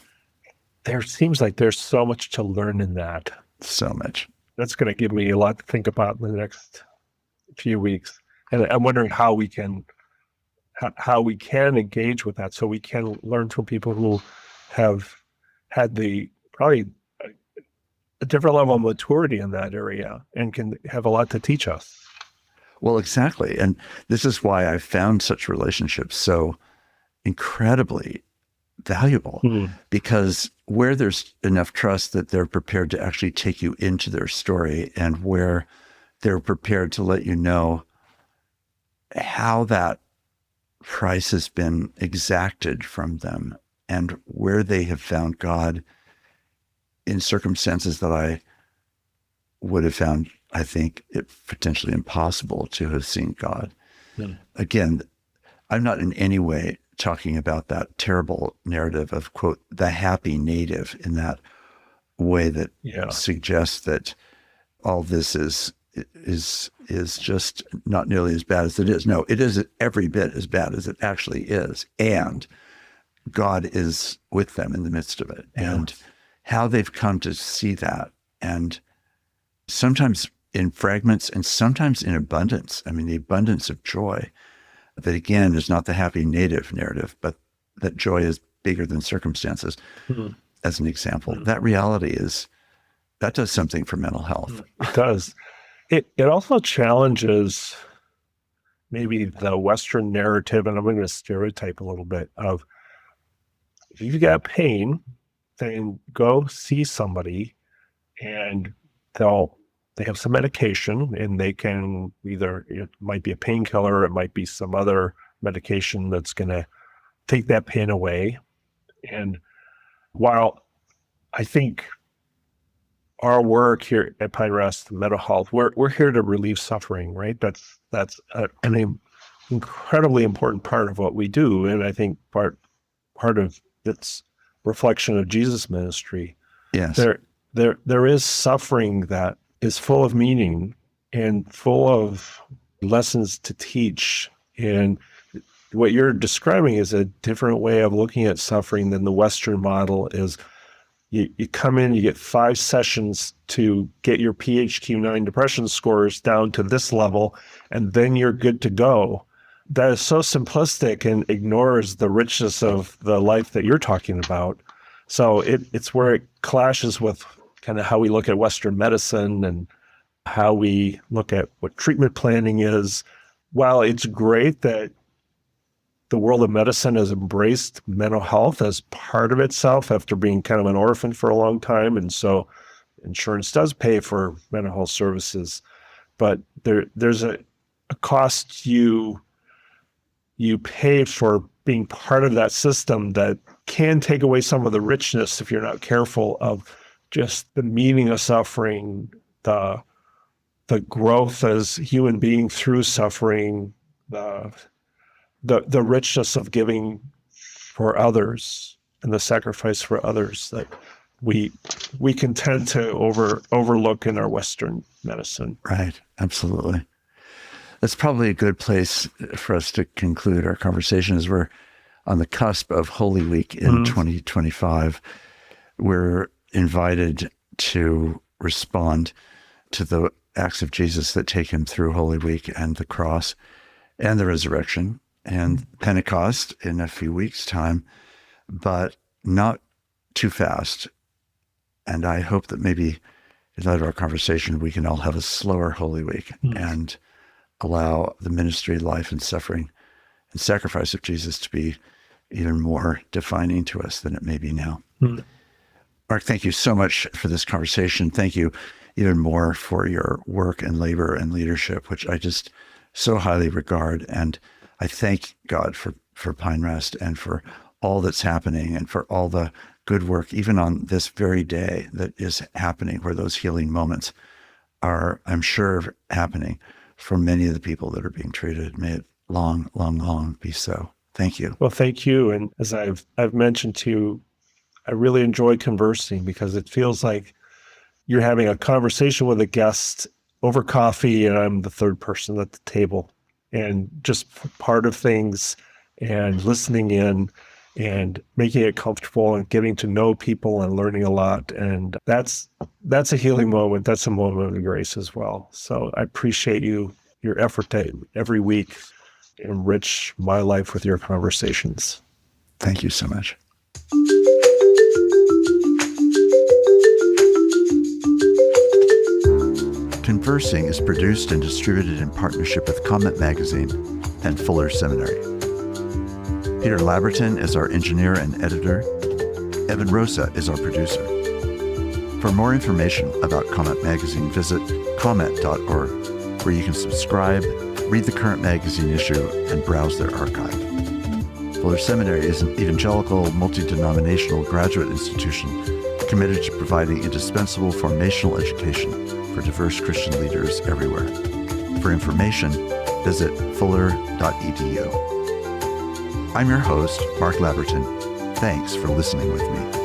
There seems like there's so much to learn in that. So much. That's going to give me a lot to think about in the next few weeks. And I'm wondering how we can engage with that, so we can learn from people who have had probably a different level of maturity in that area and can have a lot to teach us. Well, exactly. And this is why I found such relationships so incredibly valuable because where there's enough trust that they're prepared to actually take you into their story, and where they're prepared to let you know how that price has been exacted from them and where they have found God in circumstances that I would have found, I think, it potentially impossible to have seen God. Again, I'm not in any way talking about that terrible narrative of, quote, the happy native in that way that suggests that all this is just not nearly as bad as it is. No, it is every bit as bad as it actually is. And God is with them in the midst of it. And how they've come to see that, and sometimes in fragments and sometimes in abundance. I mean, the abundance of joy that, again, is not the happy native narrative, but that joy is bigger than circumstances. As an example, that reality that does something for mental health. It does. It also challenges maybe the Western narrative, and I'm going to stereotype a little bit, of if you've got pain, then go see somebody, and they have some medication, and they can either, it might be a painkiller, it might be some other medication that's going to take that pain away. And while I think our work here at Pine Rest Mental Health, we're here to relieve suffering, right? That's an incredibly important part of what we do, and I think part of its reflection of Jesus' ministry. Yes, there is suffering that is full of meaning and full of lessons to teach. And what you're describing is a different way of looking at suffering than the Western model is. You come in, you get 5 sessions to get your PHQ-9 depression scores down to this level, and then you're good to go. That is so simplistic and ignores the richness of the life that you're talking about. So it's where it clashes with kind of how we look at Western medicine and how we look at what treatment planning is. While it's great that the world of medicine has embraced mental health as part of itself after being kind of an orphan for a long time, and so insurance does pay for mental health services, but there's a cost you pay for being part of that system that can take away some of the richness if you're not careful of just the meaning of suffering, the growth as human being through suffering, the richness of giving for others and the sacrifice for others that we can tend to overlook in our Western medicine. Right. Absolutely. That's probably a good place for us to conclude our conversation as we're on the cusp of Holy Week in 2025. We're invited to respond to the acts of Jesus that take him through Holy Week and the cross and the resurrection and Pentecost in a few weeks' time, but not too fast. And I hope that maybe in light of our conversation, we can all have a slower Holy Week and allow the ministry, life, and suffering and sacrifice of Jesus to be even more defining to us than it may be now. Mark, thank you so much for this conversation. Thank you even more for your work and labor and leadership, which I just so highly regard. And I thank God for Pine Rest and for all that's happening and for all the good work, even on this very day that is happening, where those healing moments are, I'm sure, happening for many of the people that are being treated. May it long, long, long be so. Thank you. Well, thank you. And as I've mentioned to you, I really enjoy conversing because it feels like you're having a conversation with a guest over coffee and I'm the third person at the table, and just part of things and listening in and making it comfortable and getting to know people and learning a lot. And that's a healing moment. That's a moment of grace as well. So I appreciate your effort to every week enrich my life with your conversations. Thank you so much. Conversing is produced and distributed in partnership with Comment Magazine and Fuller Seminary. Peter Labberton is our engineer and editor. Evan Rosa is our producer. For more information about Comment Magazine, visit comment.org, where you can subscribe, read the current magazine issue, and browse their archive. Fuller Seminary is an evangelical, multi-denominational graduate institution committed to providing indispensable formational education for diverse Christian leaders everywhere. For information, visit fuller.edu. I'm your host, Mark Labberton. Thanks for listening with me.